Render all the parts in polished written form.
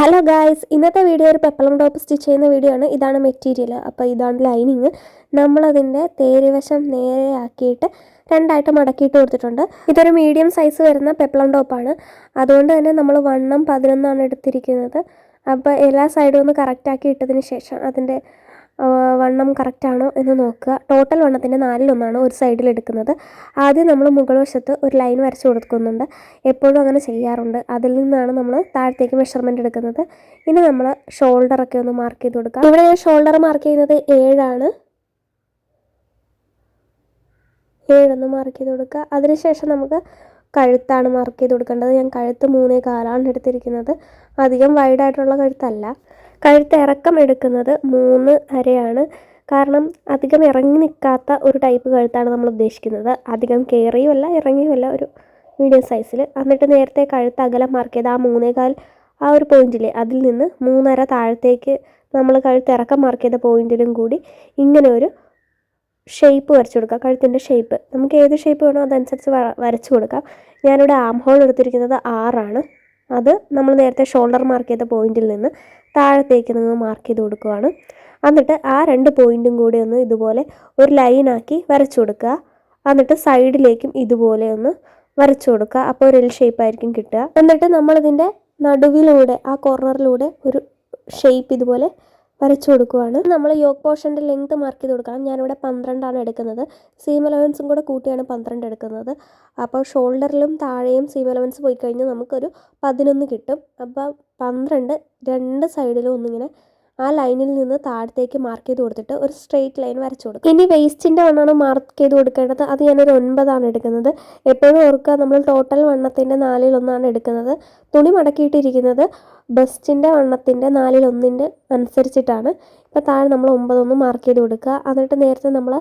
Hello guys, ഇന്നത്തെ video ഒരു പെപ്പലം top stitch ചെയ്യുന്ന വീഡിയോ ആണ്. ഇതാണ് മെറ്റീരിയൽ. അപ്പോൾ ഇതാണ് ലൈനിങ്. നമ്മളതിൻ്റെ തേരുവശം നേരെ ആക്കിയിട്ട് രണ്ടായിട്ട് മടക്കിയിട്ട് കൊടുത്തിട്ടുണ്ട്. ഇതൊരു മീഡിയം സൈസ് വരുന്ന പെപ്പലം ടോപ്പാണ്. അതുകൊണ്ട് തന്നെ നമ്മൾ വണ്ണം 11 എടുത്തിരിക്കുന്നത്. അപ്പോൾ എല്ലാ സൈഡും ഒന്ന് കറക്റ്റാക്കി ഇട്ടതിന് ശേഷം അതിൻ്റെ വണ്ണം കറക്റ്റാണോ എന്ന് നോക്കുക. ടോട്ടൽ വണ്ണത്തിൻ്റെ 4/1 ഒരു സൈഡിൽ എടുക്കുന്നത്. ആദ്യം നമ്മൾ മുകൾ വശത്ത് ഒരു ലൈൻ വരച്ച് കൊടുക്കുന്നുണ്ട്. എപ്പോഴും അങ്ങനെ ചെയ്യാറുണ്ട്. അതിൽ നിന്നാണ് നമ്മൾ താഴത്തേക്ക് മെഷർമെൻറ്റ് എടുക്കുന്നത്. ഇനി നമ്മൾ ഷോൾഡറൊക്കെ ഒന്ന് മാർക്ക് ചെയ്ത് കൊടുക്കാം. ഇവിടെ ഞാൻ ഷോൾഡർ മാർക്ക് ചെയ്യുന്നത് 7 7 മാർക്ക് ചെയ്ത് കൊടുക്കുക. അതിനുശേഷം നമുക്ക് കഴുത്താണ് മാർക്ക് ചെയ്ത് കൊടുക്കേണ്ടത്. ഞാൻ കഴുത്ത് 3.25 എടുത്തിരിക്കുന്നത്. അധികം വൈഡായിട്ടുള്ള കഴുത്തല്ല. കഴുത്ത് ഇറക്കം എടുക്കുന്നത് 3.5 കാരണം അധികം ഇറങ്ങി നിൽക്കാത്ത ഒരു ടൈപ്പ് കഴുത്താണ് നമ്മൾ ഉദ്ദേശിക്കുന്നത്. അധികം കയറിയുമല്ല ഇറങ്ങിയുമല്ല, ഒരു മീഡിയം സൈസിൽ. എന്നിട്ട് നേരത്തെ കഴുത്ത് അകലം മാർക്ക് ചെയ്ത് ആ 3.25 ആ ഒരു പോയിന്റിലെ അതിൽ നിന്ന് 3.5 താഴത്തേക്ക് നമ്മൾ കഴുത്ത് ഇറക്കം മാർക്ക് ചെയ്ത പോയിന്റിലും കൂടി ഇങ്ങനെ ഒരു ഷേപ്പ് വരച്ചു കൊടുക്കുക. കഴുത്തിൻ്റെ ഷേപ്പ് നമുക്ക് ഏത് ഷേപ്പ് വേണോ അതനുസരിച്ച് വരച്ചു കൊടുക്കാം. ഞാനിവിടെ ആം ഹോൾ എടുത്തിരിക്കുന്നത് 6 അത് നമ്മൾ നേരത്തെ ഷോൾഡർ മാർക്ക് ചെയ്ത പോയിന്റിൽ നിന്ന് താഴത്തേക്ക് നിന്ന് മാർക്ക് ചെയ്ത് കൊടുക്കുകയാണ്. എന്നിട്ട് ആ 2 പോയിന്റും കൂടി ഒന്ന് ഇതുപോലെ ഒരു ലൈനാക്കി വരച്ചു കൊടുക്കുക. എന്നിട്ട് സൈഡിലേക്കും ഇതുപോലെ ഒന്ന് വരച്ചു കൊടുക്കുക. അപ്പോൾ ഒരു എൽ ഷേപ്പായിരിക്കും കിട്ടുക. എന്നിട്ട് നമ്മളിതിൻ്റെ നടുവിലൂടെ ആ കോർണറിലൂടെ ഒരു ഷേപ്പ് ഇതുപോലെ വരച്ചു കൊടുക്കുകയാണ്. നമ്മൾ യോക്ക് പോർഷൻ്റെ ലെങ്ത് മാർക്ക് ചെയ്ത് കൊടുക്കണം. ഞാനിവിടെ 12 എടുക്കുന്നത്. സീം അലവൻസും കൂടെ കൂട്ടിയാണ് 12 എടുക്കുന്നത്. അപ്പോൾ ഷോൾഡറിലും താഴെയും സീം അലവൻസ് പോയി കഴിഞ്ഞാൽ നമുക്കൊരു 11 കിട്ടും. അപ്പോൾ 12 രണ്ട് സൈഡിലും ഒന്നിങ്ങനെ ആ ലൈനിൽ നിന്ന് താഴത്തേക്ക് മാർക്ക് ചെയ്ത് കൊടുത്തിട്ട് ഒരു സ്ട്രെയിറ്റ് ലൈൻ വരച്ചു കൊടുക്കും. ഇനി വേസ്റ്റിൻ്റെ വണ്ണമാണ് മാർക്ക് ചെയ്ത് കൊടുക്കേണ്ടത്. അത് ഞാനൊരു 9 എടുക്കുന്നത്. എപ്പോഴും ഓർക്കുക, നമ്മൾ ടോട്ടൽ വണ്ണത്തിൻ്റെ 4/1 എടുക്കുന്നത്. തുണി മടക്കിയിട്ടിരിക്കുന്നത് ബസ്റ്റിൻ്റെ വണ്ണത്തിൻ്റെ 4/1 അനുസരിച്ചിട്ടാണ്. ഇപ്പോൾ താഴെ നമ്മൾ 9 മാർക്ക് ചെയ്ത് കൊടുക്കുക. എന്നിട്ട് നേരത്തെ നമ്മൾ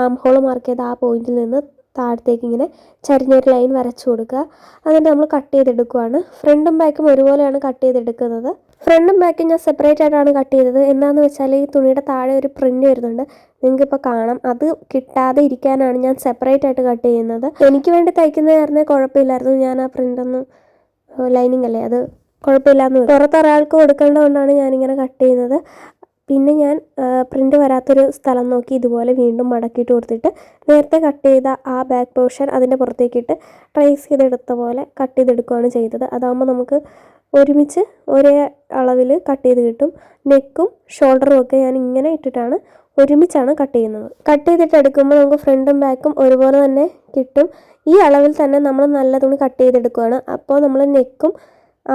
ആം ഹോൾ മാർക്ക് ചെയ്ത ആ പോയിന്റിൽ നിന്ന് താഴത്തേക്ക് ഇങ്ങനെ ചരിഞ്ഞൊരു ലൈൻ വരച്ചു കൊടുക്കുക. എന്നിട്ട് നമ്മൾ കട്ട് ചെയ്തെടുക്കുകയാണ്. ഫ്രണ്ടും ബാക്കും ഒരുപോലെയാണ് കട്ട് ചെയ്തെടുക്കുന്നത്. ഫ്രണ്ടും ബാക്കും ഞാൻ സെപ്പറേറ്റ് ആയിട്ടാണ് കട്ട് ചെയ്തത്. എന്താണെന്ന് വെച്ചാൽ ഈ തുണിയുടെ താഴെ ഒരു പ്രിൻ്റ് വരുന്നുണ്ട്, നിങ്ങൾക്കിപ്പോൾ കാണാം. അത് കിട്ടാതെ ഇരിക്കാനാണ് ഞാൻ സെപ്പറേറ്റ് ആയിട്ട് കട്ട് ചെയ്യുന്നത്. എനിക്ക് വേണ്ടി തയ്ക്കുന്നതായിരുന്നേ കുഴപ്പമില്ലായിരുന്നു. ഞാൻ ആ പ്രിൻ്റൊന്നും ലൈനിങ് അല്ലേ, അത് കുഴപ്പമില്ലാന്ന് പുറത്തൊരാൾക്ക് കൊടുക്കേണ്ടതുകൊണ്ടാണ് ഞാനിങ്ങനെ കട്ട് ചെയ്യുന്നത്. പിന്നെ ഞാൻ പ്രിൻ്റ് വരാത്തൊരു സ്ഥലം നോക്കി ഇതുപോലെ വീണ്ടും മടക്കിയിട്ട് കൊടുത്തിട്ട് നേരത്തെ കട്ട് ചെയ്ത ആ ബാക്ക് പോർഷൻ അതിൻ്റെ പുറത്തേക്കിട്ട് ട്രേസ് ചെയ്തെടുത്ത പോലെ കട്ട് ചെയ്തെടുക്കുകയാണ് ചെയ്തത്. അതാകുമ്പോൾ നമുക്ക് ഒരുമിച്ച് ഒരേ അളവിൽ കട്ട് ചെയ്ത് കിട്ടും. നെക്കും ഷോൾഡറും ഒക്കെ ഞാൻ ഇങ്ങനെ ഇട്ടിട്ടാണ് ഒരുമിച്ചാണ് കട്ട് ചെയ്യുന്നത്. കട്ട് ചെയ്തിട്ട് എടുക്കുമ്പോൾ നമുക്ക് ഫ്രണ്ടും ബാക്കും ഒരുപോലെ തന്നെ കിട്ടും. ഈ അളവിൽ തന്നെ നമ്മൾ നല്ല തുണി കട്ട് ചെയ്തെടുക്കുകയാണ്. അപ്പോൾ നമ്മൾ നെക്കും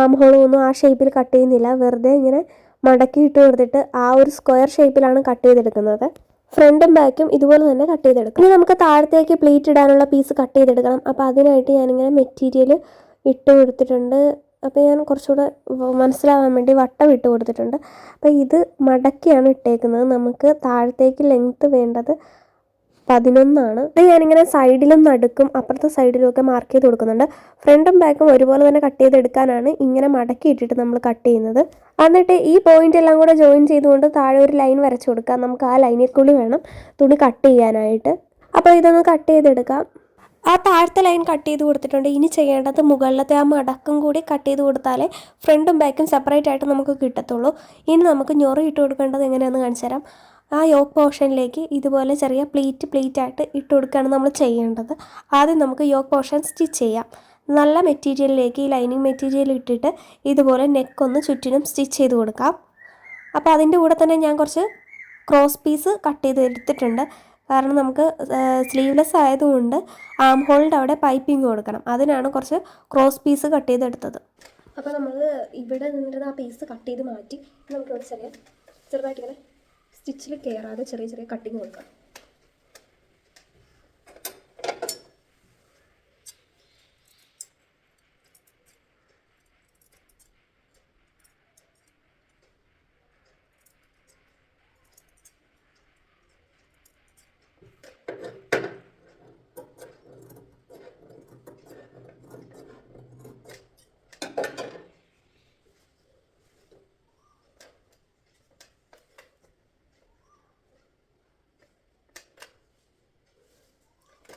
ആം ഹോളും ഒന്നും ആ ഷേപ്പിൽ കട്ട് ചെയ്യുന്നില്ല. വെറുതെ ഇങ്ങനെ മടക്കി ഇട്ട് കൊടുത്തിട്ട് ആ ഒരു സ്ക്വയർ ഷേപ്പിലാണ് കട്ട് ചെയ്തെടുക്കുന്നത്. ഫ്രണ്ടും ബാക്കും ഇതുപോലെ തന്നെ കട്ട് ചെയ്തെടുക്കും. ഇനി നമുക്ക് താഴത്തേക്ക് പ്ലീറ്റ് ഇടാനുള്ള പീസ് കട്ട് ചെയ്തെടുക്കണം. അപ്പോൾ അതിനായിട്ട് ഞാനിങ്ങനെ മെറ്റീരിയൽ ഇട്ട് കൊടുത്തിട്ടുണ്ട്. അപ്പോൾ ഞാൻ കുറച്ചുകൂടെ മനസ്സിലാവാൻ വേണ്ടി വട്ടം ഇട്ട് കൊടുത്തിട്ടുണ്ട്. അപ്പോൾ ഇത് മടക്കിയാണ് ഇട്ടേക്കുന്നത്. നമുക്ക് താഴത്തേക്ക് ലെങ്ത്ത് വേണ്ടത് 11. ഇത് ഞാനിങ്ങനെ സൈഡിലും നടുക്കും അപ്പുറത്തെ സൈഡിലും ഒക്കെ മാർക്ക് ചെയ്ത് കൊടുക്കുന്നുണ്ട്. ഫ്രണ്ടും ബാക്കും ഒരുപോലെ തന്നെ കട്ട് ചെയ്തെടുക്കാനാണ് ഇങ്ങനെ മടക്കി ഇട്ടിട്ട് നമ്മൾ കട്ട് ചെയ്യുന്നത്. എന്നിട്ട് ഈ പോയിന്റ് എല്ലാം കൂടെ ജോയിൻ ചെയ്തുകൊണ്ട് താഴെ ഒരു ലൈൻ വരച്ചു കൊടുക്കാം. നമുക്ക് ആ ലൈനിൽ കൂടി വേണം തുണി കട്ട് ചെയ്യാനായിട്ട്. അപ്പോൾ ഇതൊന്ന് കട്ട് ചെയ്തെടുക്കാം. ആ താഴത്തെ ലൈൻ കട്ട് ചെയ്ത് കൊടുത്തിട്ടുണ്ട്. ഇനി ചെയ്യേണ്ടത് മുകളിലത്തെ ആ മടക്കും കൂടി കട്ട് ചെയ്ത് കൊടുത്താലേ ഫ്രണ്ടും ബാക്കും സെപ്പറേറ്റ് ആയിട്ട് നമുക്ക് കിട്ടത്തുള്ളൂ. ഇനി നമുക്ക് ഞൊറി ഇട്ട് കൊടുക്കേണ്ടത് എങ്ങനെയാണെന്ന് കാണിച്ചു തരാം. ആ യോക്ക് പോർഷനിലേക്ക് ഇതുപോലെ ചെറിയ പ്ലീറ്റ് ആയിട്ട് ഇട്ട് കൊടുക്കുകയാണ് നമ്മൾ ചെയ്യേണ്ടത്. ആദ്യം നമുക്ക് യോക്ക് പോർഷൻ സ്റ്റിച്ച് ചെയ്യാം. നല്ല മെറ്റീരിയലിലേക്ക് ഈ ലൈനിങ് മെറ്റീരിയൽ ഇട്ടിട്ട് ഇതുപോലെ നെക്കൊന്ന് ചുറ്റിനും സ്റ്റിച്ച് ചെയ്ത് കൊടുക്കാം. അപ്പോൾ അതിൻ്റെ കൂടെ തന്നെ ഞാൻ കുറച്ച് ക്രോസ് പീസ് കട്ട് ചെയ്ത് എടുത്തിട്ടുണ്ട്. കാരണം നമുക്ക് സ്ലീവ്ലെസ് ആയതുകൊണ്ട് ആം ഹോളിൻ്റെ അവിടെ പൈപ്പിംഗ് കൊടുക്കണം. അതിനാണ് കുറച്ച് ക്രോസ് പീസ് കട്ട് ചെയ്തെടുത്തത്. അപ്പോൾ നമ്മൾ ഇവിടെ നിന്നിട്ട് ആ പീസ് കട്ട് ചെയ്ത് മാറ്റി നമുക്കിവിടെ ചെറുതായിട്ട് ഇങ്ങനെ സ്റ്റിച്ചിൽ കയറാതെ ചെറിയ ചെറിയ കട്ടിങ് കൊടുക്കാം.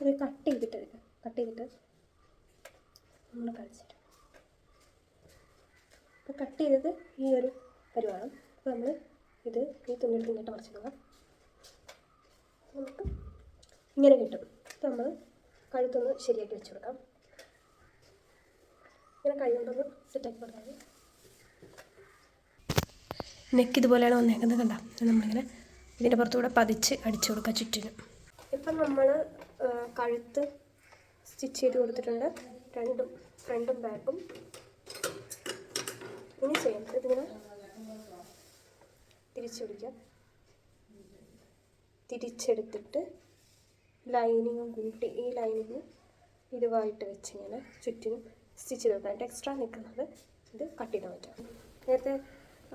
ഇത് കട്ട് ചെയ്തിട്ട് നമ്മൾ കളിച്ചിട്ട് അപ്പോൾ കട്ട് ചെയ്തത് ഈ ഒരു പരുവാണ്. അപ്പോൾ നമ്മൾ ഇത് ഈ തുണിയെടുത്ത് ഇങ്ങോട്ട് മറിച്ചിടുക. നമുക്ക് ഇങ്ങനെ കിട്ടും. അപ്പോൾ നമ്മൾ കഴുത്തൊന്ന് ശരിയാക്കി വെച്ച് കൊടുക്കാം. ഇങ്ങനെ കഴുകൊണ്ടൊന്ന് സെറ്റാക്കി കൊടുത്താൽ നെക്ക് ഇതുപോലെയാണ് വന്നേക്കുന്നത്. കണ്ട നമ്മളിങ്ങനെ ഇതിൻ്റെ പുറത്തുകൂടെ പതിച്ച് അടിച്ചു കൊടുക്കുക ചുറ്റിനും. ഇപ്പം നമ്മൾ കഴുത്ത് സ്റ്റിച്ച് ചെയ്ത് കൊടുത്തിട്ടുണ്ട്, രണ്ടും ഫ്രണ്ടും ബാക്കും. ഇനി ചെയ്യുന്നത് ഇതിങ്ങനെ തിരിച്ചു പിടിക്കുക. തിരിച്ചെടുത്തിട്ട് ലൈനിങ്ങും കൂട്ടി ഈ ലൈനിങ് ഇതുമായിട്ട് വെച്ച് ഇങ്ങനെ ചുറ്റിനും സ്റ്റിച്ച് ചെയ്ത് കൊടുക്കാനായിട്ട് എക്സ്ട്രാ നിൽക്കുന്നത് ഇത് കട്ട് ചെയ്താൽ പറ്റും. നേരത്തെ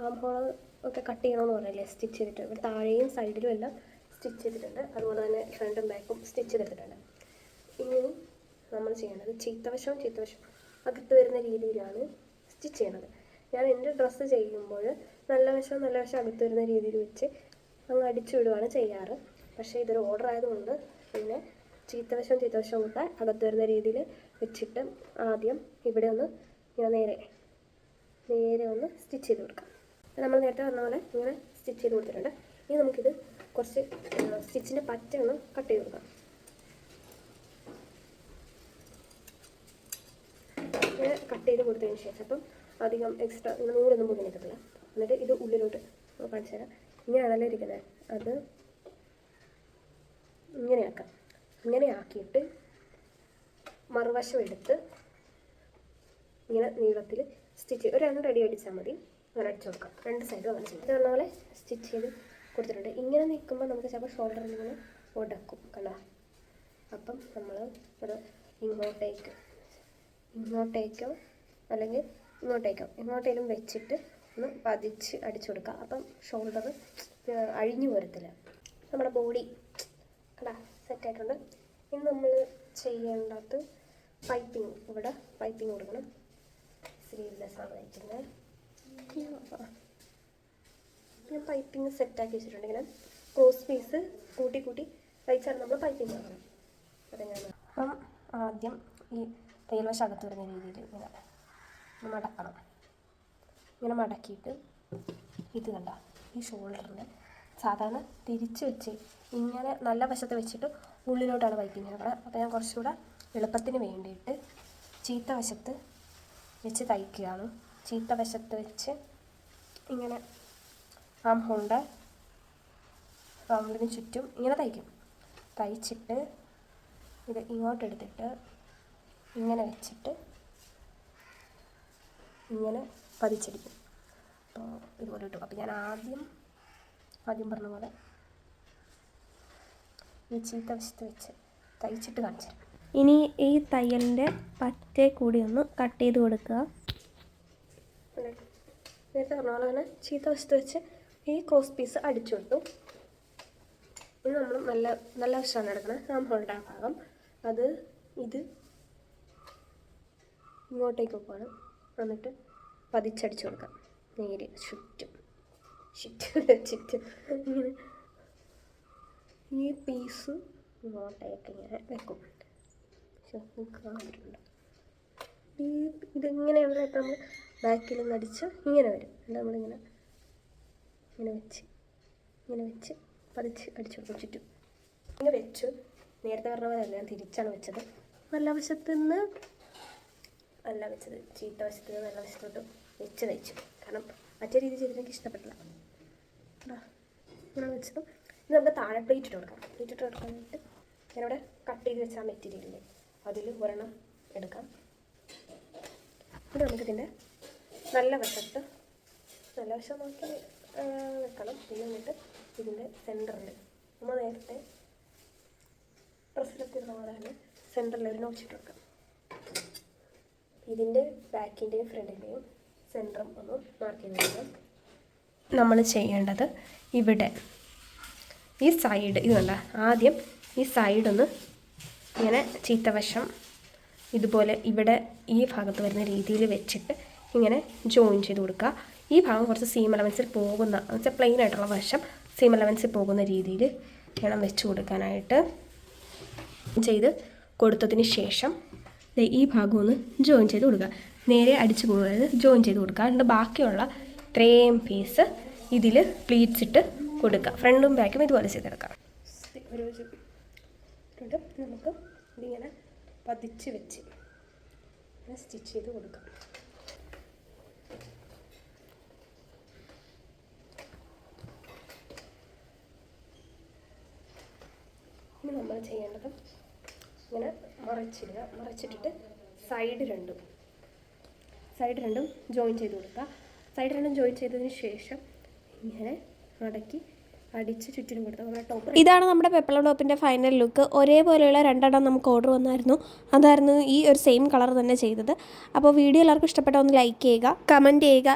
ആംഹോൾ ഒക്കെ കട്ട് ചെയ്യണമെന്ന് പറഞ്ഞല്ലേ സ്റ്റിച്ച് ചെയ്തിട്ട്. ഇവിടെ താഴെയും സൈഡിലും എല്ലാം സ്റ്റിച്ച് ചെയ്തിട്ടുണ്ട്. അതുപോലെ തന്നെ ഫ്രണ്ടും ബാക്കും സ്റ്റിച്ച് ചെയ്തിട്ടുണ്ട്. ഇനി നമ്മൾ ചെയ്യേണ്ടത് ചീത്തവശവും അകത്ത് വരുന്ന രീതിയിലാണ് സ്റ്റിച്ച് ചെയ്യണത്. ഞാൻ എൻ്റെ ഡ്രസ്സ് ചെയ്യുമ്പോൾ നല്ല വശം അകത്ത് വരുന്ന രീതിയിൽ വെച്ച് അങ്ങ് അടിച്ചു വിടുകയാണ് ചെയ്യാറ്. പക്ഷേ ഇതൊരു ഓർഡർ ആയതുകൊണ്ട് പിന്നെ ചീത്തവശവും കൂടെ അകത്ത് വരുന്ന രീതിയിൽ വെച്ചിട്ട് ആദ്യം ഇവിടെ ഒന്ന് ഇങ്ങനെ നേരെ ഒന്ന് സ്റ്റിച്ച് ചെയ്ത് കൊടുക്കാം. നമ്മൾ നേരത്തെ പറഞ്ഞ പോലെ ഇങ്ങനെ സ്റ്റിച്ച് ചെയ്ത് കൊടുത്തിട്ടുണ്ട്. ഇനി നമുക്കിത് കുറച്ച് സ്റ്റിച്ചിൻ്റെ പറ്റ ഒന്ന് കട്ട് ചെയ്ത് കൊടുക്കാം. ഇങ്ങനെ കട്ട് ചെയ്ത് കൊടുത്തതിന് ശേഷം അപ്പം അധികം എക്സ്ട്രാ ഇങ്ങനെ നൂലൊന്നും പോയി നിൽക്കത്തില്ല. എന്നിട്ട് ഇത് ഉള്ളിലോട്ട് കാണിച്ചു തരാം. ഇങ്ങനെയാണല്ലോ ഇരിക്കുന്നത്. അത് ഇങ്ങനെയാക്കാം. ഇങ്ങനെ ആക്കിയിട്ട് മറുവശം എടുത്ത് ഇങ്ങനെ നീളത്തിൽ സ്റ്റിച്ച് ഒരു 2 അടി അടിച്ചാൽ മതി. അങ്ങനെ അടിച്ചു കൊടുക്കാം. 2 സൈഡും അങ്ങനെ ചെയ്യും. ഇതുള്ള പോലെ സ്റ്റിച്ച് ചെയ്ത് കൊടുത്തിട്ടുണ്ട്. ഇങ്ങനെ നിൽക്കുമ്പോൾ നമുക്ക് ചിലപ്പോൾ ഷോൾഡറിൽ ഇങ്ങനെ ഉടക്കും കണ്ടോ. അപ്പം നമ്മൾ ഒരു ഇങ്ങോട്ടേക്കോ അല്ലെങ്കിൽ എങ്ങോട്ടേലും വെച്ചിട്ട് ഒന്ന് പതിച്ച് അടിച്ചു കൊടുക്കുക. അപ്പം ഷോൾഡർ അഴിഞ്ഞു പോരത്തില്ല. നമ്മുടെ ബോഡി കണ്ടാ സെറ്റായിട്ടുണ്ട്. ഇനി നമ്മൾ ചെയ്യേണ്ടത് പൈപ്പിങ്. ഇവിടെ പൈപ്പിങ് കൊടുക്കണം. സ്ലീവ്ലെസ്സാണ് വെച്ചിരുന്നത്. ഞാൻ പൈപ്പിങ് സെറ്റാക്കി വെച്ചിട്ടുണ്ട്. ഇങ്ങനെ ക്രോസ് പീസ് കൂട്ടി തയ്ച്ചാണ് നമ്മൾ പൈപ്പിങ് ആക്കണം. അപ്പം ആദ്യം ഈ തയ്യൽ വശം അകത്ത് വരുന്ന രീതിയിൽ ഇങ്ങനെ മടക്കണം. ഇങ്ങനെ മടക്കിയിട്ട് ഇത് കണ്ട ഈ ഷോൾഡറിന് സാധാരണ തിരിച്ച് വെച്ച് ഇങ്ങനെ നല്ല വശത്ത് വെച്ചിട്ട് ഉള്ളിലോട്ടാണ് പൈപ്പിങ് അവിടെ. അപ്പോൾ ഞാൻ കുറച്ചുകൂടെ എളുപ്പത്തിന് വേണ്ടിയിട്ട് ചീത്ത വശത്ത് വെച്ച് തയ്ക്കുകയാണ്. ചീത്ത വശത്ത് വെച്ച് ഇങ്ങനെ ആംഹോളിൻ്റെ റൗണ്ടിന് ചുറ്റും ഇങ്ങനെ തയ്ച്ചിട്ട് ഇത് ഇങ്ങോട്ടെടുത്തിട്ട് ഇങ്ങനെ വെച്ചിട്ട് ഇങ്ങനെ പതിച്ചടിക്കും. അപ്പോൾ ഇതുപോലെ കിട്ടും. അപ്പോൾ ഞാൻ ആദ്യം പറഞ്ഞ പോലെ ഈ ചീത്ത വശത്ത് വെച്ച് തയ്ച്ചിട്ട് കാണിച്ചു തരാം. ഇനി ഈ തയ്യലിൻ്റെ പറ്റേ കൂടി ഒന്ന് കട്ട് ചെയ്ത് കൊടുക്കുക. നേരത്തെ പറഞ്ഞ പോലെ തന്നെ ചീത്ത വശത്ത് വെച്ച് ഈ ക്രോസ് പീസ് അടിച്ചു കൊടുത്തു. ഇനി നമ്മൾ നല്ല വശമാണ് എടുക്കുന്നത്. ആംഹോളിൻ്റെ ആ ഭാഗം അത് ഇത് ഇങ്ങോട്ടേക്ക് പോവാണ്. എന്നിട്ട് പതിച്ചടിച്ചു കൊടുക്കാം. നേരെ ചുറ്റും ഇങ്ങനെ ഈ പീസ് ഇങ്ങോട്ടേക്ക് ഇങ്ങനെ വെക്കും. കാണിട്ടുണ്ട്. ഇതിങ്ങനെയുള്ള ഇപ്പം നമ്മൾ ബാക്കിൽ നിന്ന് അടിച്ച് ഇങ്ങനെ വരും. നമ്മളിങ്ങനെ വെച്ച് പതിച്ച് അടിച്ചു കൊടുക്കും ചുറ്റും. ഇങ്ങനെ വെച്ചു. നേരത്തെ പറഞ്ഞ പോലെ ഞാൻ തിരിച്ചാണ് വെച്ചത്. നല്ല വശത്ത് നിന്ന് അല്ല വെച്ചത്, ചീത്ത വശത്ത് നിന്ന് നല്ല വശത്തോട്ട് വെച്ച് തയ്ച്ചു. കാരണം മറ്റേ രീതി ചെയ്തിട്ട് എനിക്ക് ഇഷ്ടപ്പെട്ടില്ല. ഇങ്ങനെ വെച്ചതും ഇത് നമുക്ക് താഴെ പ്ലേറ്റ് ഇട്ട് കൊടുക്കാനായിട്ട് ഞാനിവിടെ കട്ട് ചെയ്ത് വെച്ച ആ മെറ്റീരിയലില്ലേ അതിൽ ഒരെണ്ണം എടുക്കാം. ഇത് നമുക്കിതിൻ്റെ നല്ല വശം നോക്കി വെക്കണം. പിന്നെ എന്നിട്ട് ഇതിൻ്റെ സെൻറ്ററിൽ നമ്മൾ നേരത്തെ ഡ്രസ്സിലെത്തിയിരുന്ന പോലെ തന്നെ സെൻറ്ററിൽ ഒരു നോച്ചിട്ട് വെക്കാം. ഇതിൻ്റെ ബാക്കിൻ്റെയും ഫ്രണ്ടിൻ്റെയും സെൻറ്ററും ഒന്ന് മാർക്ക് ചെയ്ത് വെക്കാം. നമ്മൾ ചെയ്യേണ്ടത് ഇവിടെ ഈ സൈഡ് ഇത് കണ്ട ആദ്യം ഈ സൈഡൊന്ന് ഇങ്ങനെ ചീത്തവശം ഇതുപോലെ ഇവിടെ ഈ ഭാഗത്ത് വരുന്ന രീതിയിൽ വെച്ചിട്ട് ഇങ്ങനെ ജോയിൻ ചെയ്ത് കൊടുക്കുക. ഈ ഭാഗം കുറച്ച് സീം അലവൻസിൽ പോകുന്ന വെച്ചാൽ പ്ലെയിൻ ആയിട്ടുള്ള വശം സീം അലവൻസിൽ പോകുന്ന രീതിയിൽ വേണം വെച്ച് കൊടുക്കാനായിട്ട്. ചെയ്ത് കൊടുത്തതിന് ശേഷം ഈ ഭാഗം ഒന്ന് ജോയിൻ ചെയ്ത് കൊടുക്കുക. നേരെ അടിച്ച് പോകരുത്, ജോയിൻ ചെയ്ത് കൊടുക്കുക. എന്നിട്ട് ബാക്കിയുള്ള ഇത്രയും പീസ് ഇതിൽ പ്ലീറ്റ്സ് ഇട്ട് കൊടുക്കുക. ഫ്രണ്ടും ബാക്കും ഇതുപോലെ ചെയ്തെടുക്കാം. നമുക്ക് ഇതിങ്ങനെ പതിച്ച് വെച്ച് സ്റ്റിച്ച് ചെയ്ത് കൊടുക്കാം. ഇനി നമ്മൾ ചെയ്യേണ്ടത് ഇങ്ങനെ മറിച്ചിടുക. മറിച്ചിട്ടിട്ട് സൈഡ് രണ്ടും ജോയിൻ ചെയ്ത് കൊടുക്കുക. സൈഡ് രണ്ടും ജോയിൻ ചെയ്തതിന് ശേഷം ഇങ്ങനെ മടക്കി അടിച്ച് ചുറ്റിനും കൊടുക്കുക. നമ്മുടെ ടോപ്പ് ഇതാണ് നമ്മുടെ പെപ്ലം ടോപ്പിൻ്റെ ഫൈനൽ ലുക്ക്. ഒരേപോലെയുള്ള 2 നമുക്ക് ഓർഡർ വന്നായിരുന്നു. അതായിരുന്നു ഈ ഒരു സെയിം കളർ തന്നെ ചെയ്തത്. അപ്പോൾ വീഡിയോ എല്ലാവർക്കും ഇഷ്ടപ്പെട്ട ഒന്ന് ലൈക്ക് ചെയ്യുക, കമൻറ്റ് ചെയ്യുക.